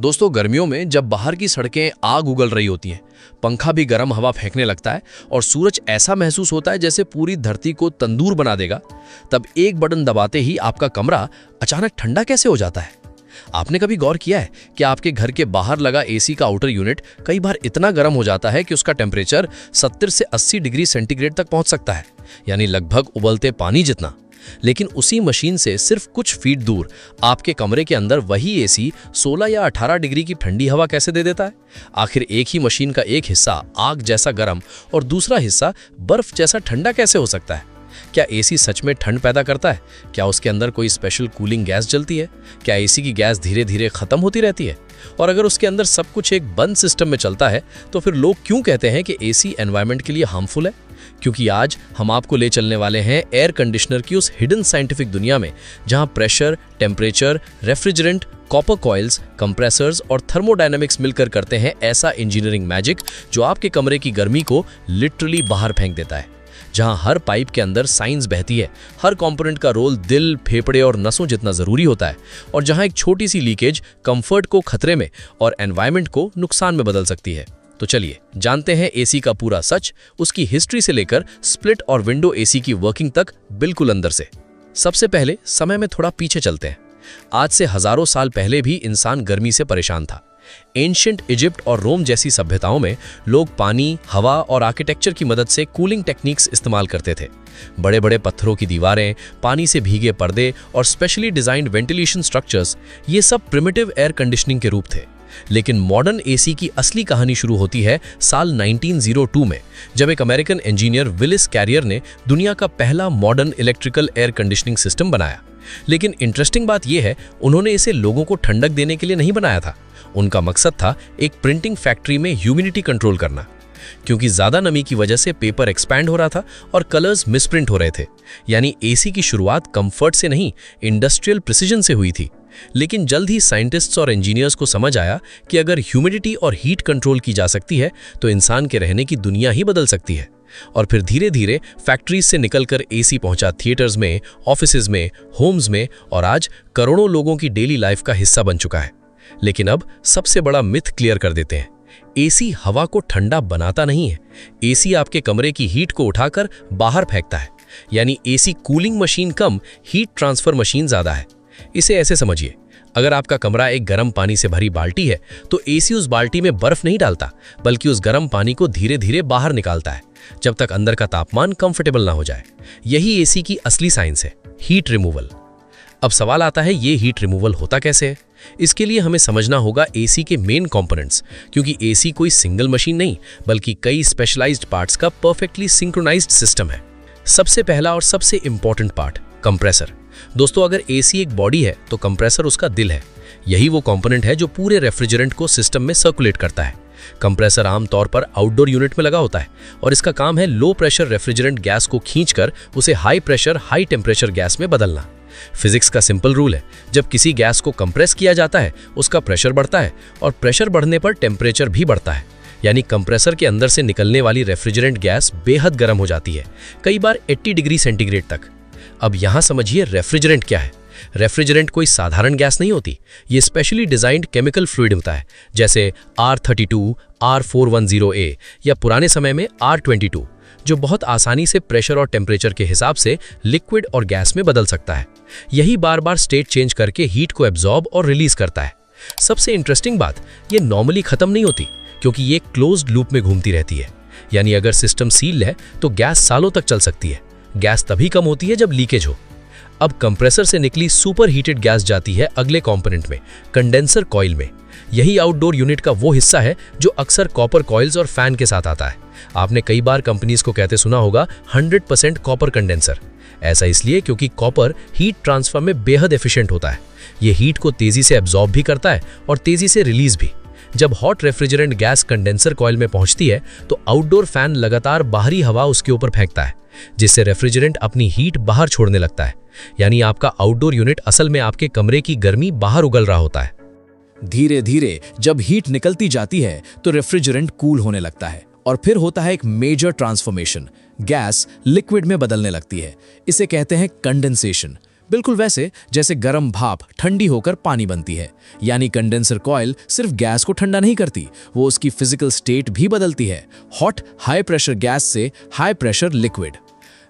दोस्तों, गर्मियों में जब बाहर की सड़कें आग उगल रही होती हैं, पंखा भी गर्म हवा फेंकने लगता है और सूरज ऐसा महसूस होता है जैसे पूरी धरती को तंदूर बना देगा, तब एक बटन दबाते ही आपका कमरा अचानक ठंडा कैसे हो जाता है। आपने कभी गौर किया है कि आपके घर के बाहर लगा एसी का आउटर यूनिट कई बार इतना गर्म हो जाता है कि उसका टेम्परेचर 70 से 80 डिग्री सेंटीग्रेड तक पहुंच सकता है, यानी लगभग उबलते पानी जितना। लेकिन उसी मशीन से सिर्फ कुछ फीट दूर आपके कमरे के अंदर वही एसी 16 या 18 डिग्री की ठंडी हवा कैसे दे देता है। आखिर एक ही मशीन का एक हिस्सा आग जैसा गर्म और दूसरा हिस्सा बर्फ जैसा ठंडा कैसे हो सकता है। क्या एसी सच में ठंड पैदा करता है? क्या उसके अंदर कोई स्पेशल कूलिंग गैस जलती है? क्या एसी की गैस धीरे धीरे खत्म होती रहती है? और अगर उसके अंदर सब कुछ एक बंद सिस्टम में चलता है तो फिर लोग क्यों कहते हैं कि एसी एनवायरनमेंट के लिए हार्मफुल है? क्योंकि आज हम आपको ले चलने वाले हैं एयर कंडीशनर की उस हिडन साइंटिफिक दुनिया में, जहां pressure, temperature, refrigerant, copper coils, compressors और थर्मोडायनामिक्स मिलकर करते हैं ऐसा इंजीनियरिंग मैजिक जो आपके कमरे की गर्मी को लिटरली बाहर फेंक देता है। जहां हर पाइप के अंदर साइंस बहती है, हर कंपोनेंट का रोल दिल, फेफड़े और नसों जितना जरूरी होता है, और जहां एक छोटी सी लीकेज कंफर्ट को खतरे में और एनवायरनमेंट को नुकसान में बदल सकती है। तो चलिए जानते हैं एसी का पूरा सच, उसकी हिस्ट्री से लेकर स्प्लिट और विंडो एसी की वर्किंग तक, बिल्कुल अंदर से। सबसे पहले समय में थोड़ा पीछे चलते हैं। आज से हजारों साल पहले भी इंसान गर्मी से परेशान था। एंशिएंट इजिप्ट और रोम जैसी सभ्यताओं में लोग पानी, हवा और आर्किटेक्चर की मदद से कूलिंग टेक्निक्स इस्तेमाल करते थे। बड़े बड़े पत्थरों की दीवारें, पानी से भीगे पर्दे और स्पेशली डिजाइंड वेंटिलेशन स्ट्रक्चर्स, ये सब प्रिमिटिव एयर कंडीशनिंग के रूप थे। लेकिन मॉडर्न एसी की असली कहानी शुरू होती है साल 1902 में, जब एक अमेरिकन इंजीनियर विलिस कैरियर ने दुनिया का पहला modern electrical air conditioning system बनाया। लेकिन इंटरेस्टिंग बात यह है, उन्होंने इसे लोगों को ठंडक देने के लिए नहीं बनाया था। उनका मकसद था एक प्रिंटिंग फैक्ट्री में ह्यूमिडिटी कंट्रोल करना, क्योंकि ज्यादा नमी की वजह से पेपर एक्सपैंड हो रहा था और कलर्स मिसप्रिंट हो रहे थे। यानी एसी की शुरुआत कंफर्ट से नहीं, इंडस्ट्रियल प्रिसीजन से हुई थी। लेकिन जल्द ही साइंटिस्ट्स और इंजीनियर्स को समझ आया कि अगर ह्यूमिडिटी और हीट कंट्रोल की जा सकती है तो इंसान के रहने की दुनिया ही बदल सकती है। और फिर धीरे धीरे फैक्ट्रीज से निकलकर एसी पहुंचा थिएटर्स में, ऑफिसेज में, होम्स में, और आज करोड़ों लोगों की डेली लाइफ का हिस्सा बन चुका है। लेकिन अब सबसे बड़ा मिथ क्लियर कर देते हैं, एसी हवा को ठंडा बनाता नहीं है। एसी आपके कमरे की हीट को उठाकर बाहर फेंकता है। यानी एसी कूलिंग मशीन कम, हीट ट्रांसफर मशीन ज्यादा है। इसे ऐसे समझिए, अगर आपका कमरा एक गर्म पानी से भरी बाल्टी है तो एसी उस बाल्टी में बर्फ नहीं डालता, बल्कि उस गर्म पानी को धीरे धीरे बाहर निकालता है, जब तक अंदर का तापमान कंफर्टेबल ना हो जाए। यही एसी की असली साइंस है, हीट रिमूवल। अब सवाल आता है, ये हीट रिमूवल होता कैसे है? इसके लिए हमें समझना होगा एसी के मेन कंपोनेंट्स, क्योंकि एसी कोई सिंगल मशीन नहीं, बल्कि कई स्पेशलाइज्ड पार्ट्स का परफेक्टली सिंक्रोनाइज्ड सिस्टम है। सबसे पहला और सबसे इंपॉर्टेंट पार्ट, कंप्रेसर। दोस्तों, अगर एसी एक बॉडी है तो कंप्रेसर उसका दिल है। यही वो कंपोनेंट है जो पूरे रेफ्रिजरेंट को सिस्टम में सर्कुलेट करता है। कंप्रेसर आमतौर पर आउटडोर यूनिट में लगा होता है और इसका काम है लो प्रेशर रेफ्रिजरेंट गैस को खींचकर उसे high pressure high temperature gas में बदलना। फिजिक्स का सिंपल रूल है, जब किसी गैस को कंप्रेस किया जाता है उसका प्रेशर बढ़ता है, और प्रेशर बढ़ने पर टेम्परेचर भी बढ़ता है। यानी कंप्रेसर के अंदर से निकलने वाली रेफ्रिजरेंट गैस बेहद गर्म हो जाती है, कई बार 80 डिग्री सेंटीग्रेड तक। अब यहां समझिए रेफ्रिजरेंट क्या है। रेफ्रिजरेंट कोई साधारण गैस नहीं होती, ये स्पेशली डिजाइंड केमिकल फ्लूइड होता है, जैसे R32, R410A या पुराने समय में R22, जो बहुत आसानी से प्रेशर और टेम्परेचर के हिसाब से लिक्विड और गैस में बदल सकता है। यही बार बार स्टेट चेंज करके हीट को एब्जॉर्ब और रिलीज करता है। सबसे इंटरेस्टिंग बात, ये नॉर्मली खत्म नहीं होती, क्योंकि ये क्लोज्ड लूप में घूमती रहती है। यानी अगर सिस्टम सील है तो गैस सालों तक चल सकती है। गैस तभी कम होती है जब लीकेज हो। अब कंप्रेसर से निकली सुपर हीटेड गैस जाती है अगले कंपोनेंट में, कंडेंसर कॉइल में। यही आउटडोर यूनिट का वो हिस्सा है जो अक्सर कॉपर कॉइल्स और फैन के साथ आता है। आपने कई बार कंपनीज को कहते सुना होगा 100% कॉपर कंडेंसर। ऐसा इसलिए क्योंकि कॉपर हीट ट्रांसफर में बेहद एफिशिएंट होता है। ये हीट को तेजी से एब्जॉर्ब भी करता है और तेजी से रिलीज भी। जब hot refrigerant gas condenser coil में पहुंचती है तो आउटडोर फैन लगातार बाहरी हवा उसके ऊपर फेंकता है, जिससे रेफ्रिजरेंट अपनी हीट बाहर छोड़ने लगता है। यानी आपका आउटडोर यूनिट असल में आपके कमरे की गर्मी बाहर उगल रहा होता है। धीरे धीरे जब हीट निकलती जाती है तो रेफ्रिजरेंट कूल होने लगता है और फिर होता है एक मेजर ट्रांसफॉर्मेशन, गैस लिक्विड में बदलने लगती है। इसे कहते हैं कंडेंसेशन। बिल्कुल वैसे जैसे गर्म भाप ठंडी होकर पानी बनती है। यानी कंडेंसर कॉइल सिर्फ गैस को ठंडा नहीं करती, वो उसकी फिजिकल स्टेट भी बदलती है, हॉट हाई प्रेशर गैस से हाई प्रेशर लिक्विड।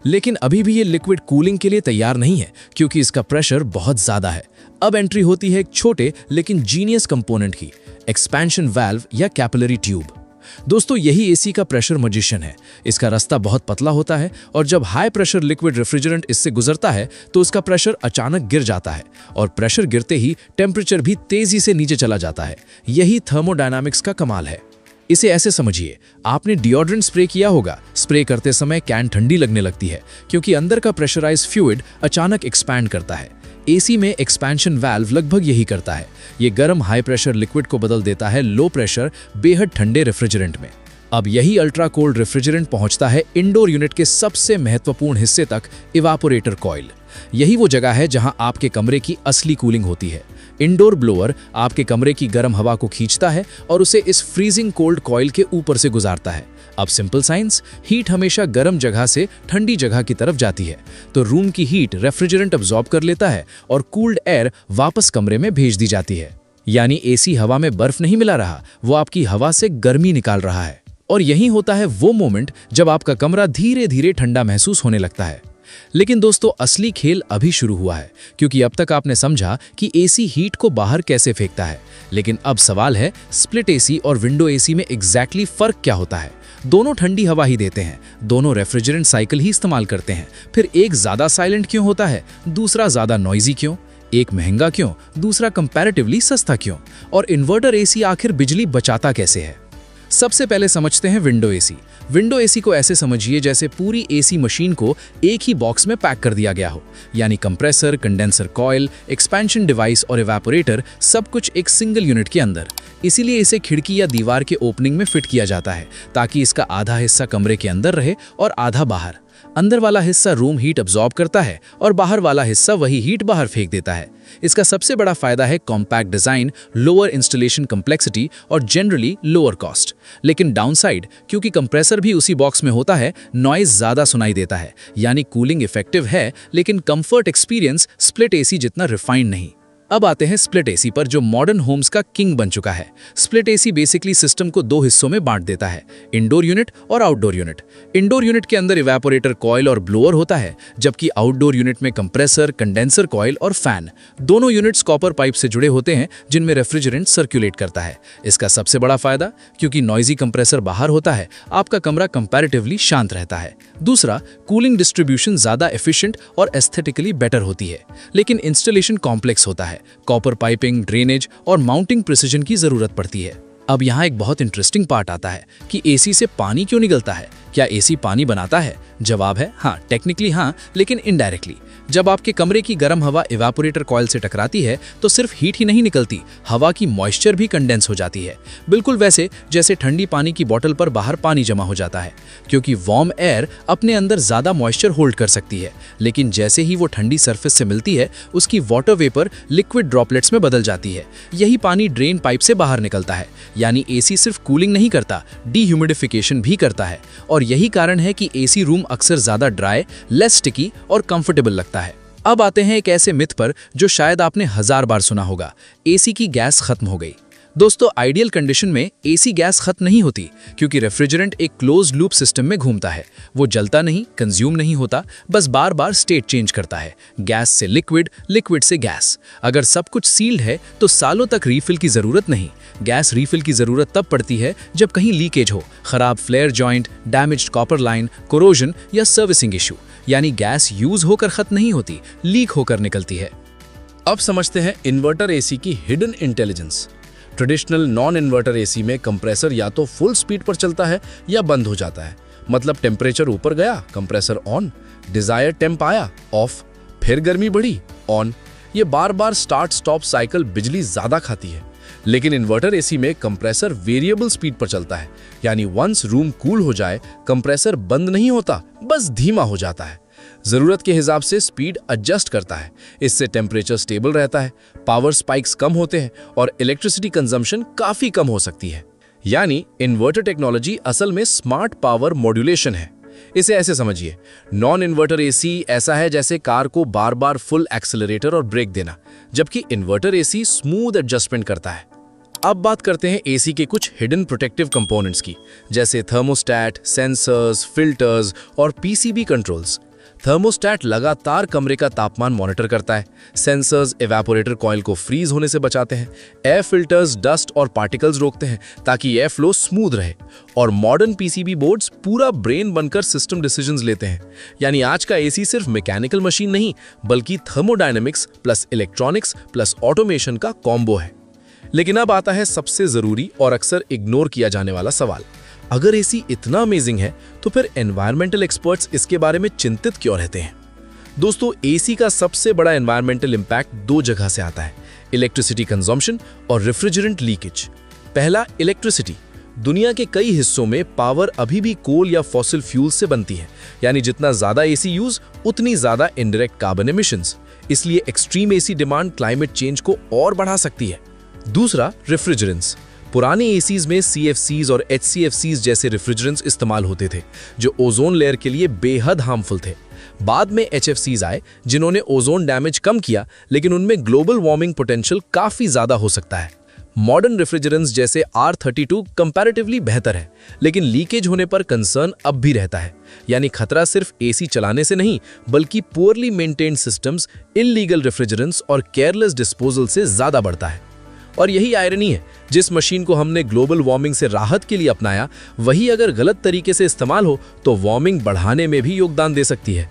लेकिन अभी भी ये लिक्विड कूलिंग के लिए तैयार नहीं है, क्योंकि इसका प्रेशर बहुत ज्यादा है। अब एंट्री होती है एक छोटे लेकिन जीनियस कंपोनेंट की, एक्सपेंशन वाल्व या कैपिलरी ट्यूब। दोस्तों, यही एसी का प्रेशर मजिशियन है। इसका रास्ता बहुत पतला होता है और जब हाई प्रेशर लिक्विड रेफ्रिजरेंट इससे गुजरता है तो उसका प्रेशर अचानक गिर जाता है और प्रेशर गिरते ही टेम्परेचर भी तेजी से नीचे चला जाता है। यही थर्मोडायनामिक्स का कमाल है। इसे ऐसे समझिए, आपने डिओड्रेंट स्प्रे किया होगा। स्प्रे करते समय कैन ठंडी लगने लगती है क्योंकि अंदर का प्रेशराइज्ड फ्लूइड अचानक एक्सपैंड करता है। एसी में एक्सपेंशन वाल्व लगभग यही करता है। ये गर्म हाई प्रेशर लिक्विड को बदल देता है लो प्रेशर बेहद ठंडे रेफ्रिजरेंट में। अब यही अल्ट्रा कोल्ड रेफ्रिजरेंट पहुंचता है इंडोर यूनिट के सबसे महत्वपूर्ण हिस्से तक, इवापोरेटर कॉइल। यही वो जगह है जहां आपके कमरे की असली कूलिंग होती है। इंडोर ब्लोअर आपके कमरे की गर्म हवा को खींचता है और उसे इस फ्रीजिंग कोल्ड कॉइल के ऊपर से गुजारता है। अब सिंपल साइंस, हीट हमेशा गर्म जगह से ठंडी जगह की तरफ जाती है, तो रूम की हीट रेफ्रिजरेंट अब्सॉर्ब कर लेता है और कूल्ड एयर वापस कमरे में भेज दी जाती है। यानी एसी हवा में बर्फ नहीं मिला रहा, वो आपकी हवा से गर्मी निकाल रहा है। और यही होता है वो मोमेंट जब आपका कमरा धीरे धीरे ठंडा महसूस होने लगता है। लेकिन दोस्तों, असली खेल अभी शुरू हुआ है, क्योंकि अब तक आपने समझा कि एसी हीट को बाहर कैसे फेंकता है। लेकिन अब सवाल है, स्प्लिट एसी और विंडो एसी में एग्जैक्टली फर्क क्या होता है? दोनों ठंडी हवा ही देते हैं, दोनों रेफ्रिजरेंट साइकिल ही इस्तेमाल करते हैं, फिर एक ज्यादा साइलेंट क्यों होता है, दूसरा ज्यादा नॉइजी क्यों? एक महंगा क्यों, दूसरा कंपैरेटिवली सस्ता क्यों? और इन्वर्टर एसी आखिर बिजली बचाता कैसे है? सबसे पहले समझते हैं विंडो एसी। विंडो एसी को ऐसे समझिए जैसे पूरी एसी मशीन को एक ही बॉक्स में पैक कर दिया गया हो। यानी compressor, condenser coil, expansion device और इवेपोरेटर सब कुछ एक सिंगल यूनिट के अंदर। इसीलिए इसे खिड़की या दीवार के ओपनिंग में फिट किया जाता है, ताकि इसका आधा हिस्सा कमरे के अंदर रहे और आधा बाहर। अंदर वाला हिस्सा रूम हीट अब्सॉर्ब करता है और बाहर वाला हिस्सा वही हीट बाहर फेंक देता है। इसका सबसे बड़ा फायदा है compact design, lower installation complexity और जनरली लोअर कॉस्ट। लेकिन डाउनसाइड, क्योंकि कंप्रेसर भी उसी बॉक्स में होता है, नॉइज ज्यादा सुनाई देता है। यानी कूलिंग इफेक्टिव है, लेकिन कंफर्ट एक्सपीरियंस स्प्लिट एसी जितना रिफाइंड नहीं। अब आते हैं स्प्लिट एसी पर, जो मॉडर्न होम्स का किंग बन चुका है। स्प्लिट एसी बेसिकली सिस्टम को दो हिस्सों में बांट देता है, इंडोर यूनिट और आउटडोर यूनिट। इंडोर यूनिट के अंदर इवेपोरेटर कॉइल और ब्लोअर होता है, जबकि आउटडोर यूनिट में कंप्रेसर, कंडेंसर कॉइल और फैन। दोनों यूनिट्स कॉपर पाइप से जुड़े होते हैं, जिनमें रेफ्रिजरेंट सर्कुलेट करता है। इसका सबसे बड़ा फायदा, क्योंकि नॉइजी कंप्रेसर बाहर होता है, आपका कमरा कंपैरेटिवली शांत रहता है। दूसरा, कूलिंग डिस्ट्रीब्यूशन ज्यादा एफिशिएंट और एस्थेटिकली बेटर होती है। लेकिन इंस्टॉलेशन कॉम्प्लेक्स होता है, कॉपर पाइपिंग, ड्रेनेज और माउंटिंग प्रिसिजन की जरूरत पड़ती है। अब यहाँ एक बहुत इंटरेस्टिंग पार्ट आता है कि एसी से पानी क्यों निकलता है? क्या एसी पानी बनाता है? जवाब है हाँ, टेक्निकली हाँ, लेकिन इनडायरेक्टली। जब आपके कमरे की गर्म हवा इवेपोरेटर कॉइल से टकराती है तो सिर्फ हीट ही नहीं निकलती, हवा की मॉइस्चर भी कंडेंस हो जाती है। बिल्कुल वैसे जैसे ठंडी पानी की बोतल पर बाहर पानी जमा हो जाता है, क्योंकि वार्म एयर अपने अंदर ज्यादा मॉइस्चर होल्ड कर सकती है। लेकिन जैसे ही वो ठंडी सरफेस से मिलती है, उसकी वाटर वेपर लिक्विड ड्रॉपलेट्स में बदल जाती है। यही पानी ड्रेन पाइप से बाहर निकलता है। यानी एसी सिर्फ कूलिंग नहीं करता, डीह्यूमिडिफिकेशन भी करता है। और यही कारण है कि एसी रूम अक्सर ज्यादा ड्राई, लेस स्टिकी और कंफर्टेबल लगता है। अब आते हैं एक ऐसे मिथ पर जो शायद आपने 1000 बार सुना होगा, एसी की गैस खत्म हो गई। दोस्तों, आइडियल कंडीशन में एसी गैस खत्म नहीं होती, क्योंकि रेफ्रिजरेंट एक क्लोज्ड लूप सिस्टम में घूमता है। वो जलता नहीं, कंज्यूम नहीं होता, बस बार बार स्टेट चेंज करता है, गैस से लिक्विड, लिक्विड से गैस। अगर सब कुछ सील्ड है तो सालों तक रीफिल की जरूरत नहीं। गैस रीफिल की जरूरत तब पड़ती है जब कहीं लीकेज हो, खराब flare joint, damaged copper line, corrosion या सर्विसिंग इशू। यानी गैस यूज होकर खत्म नहीं होती, लीक होकर निकलती है। अब समझते हैं इन्वर्टर एसी की hidden intelligence. Traditional non inverter AC में कंप्रेसर या तो फुल स्पीड पर चलता है या बंद हो जाता है। मतलब टेम्परेचर ऊपर गया, कंप्रेसर ऑन, डिजायर टेम्प आया, ऑफ, फिर गर्मी बढ़ी, ऑन। ये बार बार स्टार्ट स्टॉप साइकिल बिजली ज्यादा खाती है। लेकिन इन्वर्टर एसी में कंप्रेसर वेरिएबल स्पीड पर चलता है। यानी वंस रूम कूल हो जाए, कंप्रेसर बंद नहीं होता, बस धीमा हो जाता है। जरूरत के हिसाब से स्पीड एडजस्ट करता है। इससे टेम्परेचर स्टेबल रहता है, पावर स्पाइक्स कम होते हैं और इलेक्ट्रिसिटी कंजम्पशन काफी कम हो सकती है। यानी इन्वर्टर टेक्नोलॉजी असल में स्मार्ट पावर मॉड्यूलेशन है। इसे ऐसे समझिए, नॉन इन्वर्टर एसी ऐसा है जैसे कार को बार बार फुल एक्सेलरेटर और ब्रेक देना, जबकि इन्वर्टर एसी स्मूथ एडजस्टमेंट करता है। अब बात करते हैं एसी के कुछ हिडन प्रोटेक्टिव कंपोनेंट्स की, जैसे थर्मोस्टैट, सेंसर्स, फिल्टर्स और पीसीबी कंट्रोल्स। थर्मोस्टैट लगातार कमरे का तापमान मॉनिटर करता है, सेंसर्स इवेपोरेटर कॉइल को फ्रीज होने से बचाते हैं, एयर फिल्टर्स डस्ट और पार्टिकल्स रोकते हैं ताकि एयर फ्लो स्मूथ रहे, और मॉडर्न पीसीबी बोर्ड्स पूरा ब्रेन बनकर सिस्टम डिसीजंस लेते हैं। यानी आज का एसी सिर्फ मैकेनिकल मशीन नहीं, बल्कि thermodynamics plus electronics plus automation का कॉम्बो है। लेकिन अब आता है सबसे जरूरी और अक्सर इग्नोर किया जाने वाला सवाल, अगर एसी इतना अमेजिंग है तो फिर एनवायरमेंटल एक्सपर्ट्स इसके बारे में चिंतित क्यों रहते हैं? दोस्तों, एसी का सबसे बड़ा एनवायरमेंटल इंपैक्ट दो जगह से आता है, इलेक्ट्रिसिटी कंजम्पशन और रेफ्रिजरेंट लीकेज। पहला, इलेक्ट्रिसिटी। दुनिया के कई हिस्सों में पावर अभी भी कोल या फॉसिल फ्यूल से बनती है, यानी जितना ज्यादा एसी यूज उतनी ज्यादा इनडायरेक्ट कार्बन एमिशंस। इसलिए extreme AC demand climate change को और बढ़ा सकती है। दूसरा, रेफ्रिजरेंट्स। पुराने एसीज में CFCs और HCFCs जैसे रेफ्रिजरेंट्स इस्तेमाल होते थे, जो ओजोन लेयर के लिए बेहद हार्मफुल थे। बाद में HFCs आए, जिन्होंने ओजोन डैमेज कम किया, लेकिन उनमें ग्लोबल वार्मिंग पोटेंशियल काफी ज्यादा हो सकता है। मॉडर्न रेफ्रिजरेंट्स जैसे R32 कंपैरेटिवली बेहतर है, लेकिन लीकेज होने पर कंसर्न अब भी रहता है। यानी खतरा सिर्फ एसी चलाने से नहीं, बल्कि poorly maintained systems, illegal refrigerants और केयरलेस डिस्पोजल से ज्यादा बढ़ता है। और यही आयरनी है, जिस मशीन को हमने ग्लोबल वार्मिंग से राहत के लिए अपनाया, वही अगर गलत तरीके से इस्तेमाल हो तो वार्मिंग बढ़ाने में भी योगदान दे सकती है।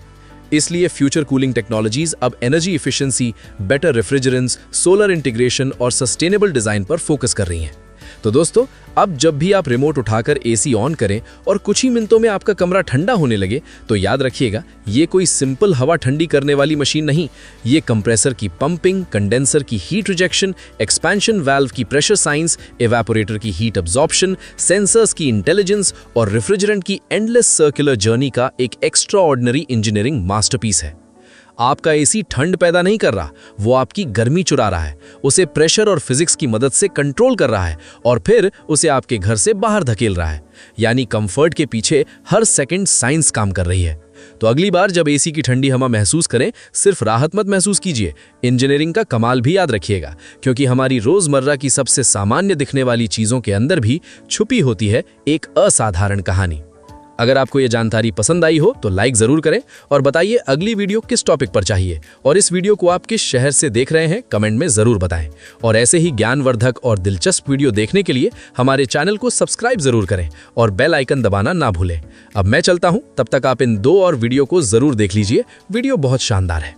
इसलिए फ्यूचर कूलिंग टेक्नोलॉजीज अब energy efficiency, better refrigerants, solar integration और सस्टेनेबल डिजाइन पर फोकस कर रही हैं। तो दोस्तों, अब जब भी आप रिमोट उठाकर एसी ऑन करें और कुछ ही मिनटों में आपका कमरा ठंडा होने लगे, तो याद रखिएगा, ये कोई सिंपल हवा ठंडी करने वाली मशीन नहीं। ये कंप्रेसर की पंपिंग, कंडेंसर की हीट रिजेक्शन, एक्सपेंशन वाल्व की प्रेशर साइंस, इवेपोरेटर की हीट अब्जॉर्प्शन, सेंसर्स की इंटेलिजेंस और रेफ्रिजरेंट की एंडलेस सर्कुलर जर्नी का एक एक्स्ट्राऑर्डिनरी इंजीनियरिंग मास्टरपीस है। आपका एसी ठंड पैदा नहीं कर रहा, वो आपकी गर्मी चुरा रहा है, उसे प्रेशर और फिजिक्स की मदद से कंट्रोल कर रहा है और फिर उसे आपके घर से बाहर धकेल रहा है। यानी कंफर्ट के पीछे हर सेकंड साइंस काम कर रही है। तो अगली बार जब एसी की ठंडी हवा महसूस करें, सिर्फ राहत मत महसूस कीजिए, इंजीनियरिंग का कमाल भी याद रखिएगा, क्योंकि हमारी रोजमर्रा की सबसे सामान्य दिखने वाली चीजों के अंदर भी छुपी होती है एक असाधारण कहानी। अगर आपको ये जानकारी पसंद आई हो तो लाइक जरूर करें और बताइए अगली वीडियो किस टॉपिक पर चाहिए, और इस वीडियो को आप किस शहर से देख रहे हैं कमेंट में जरूर बताएं। और ऐसे ही ज्ञानवर्धक और दिलचस्प वीडियो देखने के लिए हमारे चैनल को सब्सक्राइब जरूर करें और बेल आइकन दबाना ना भूलें। अब मैं चलता हूं, तब तक आप इन 2 और वीडियो को जरूर देख लीजिए, वीडियो बहुत शानदार है।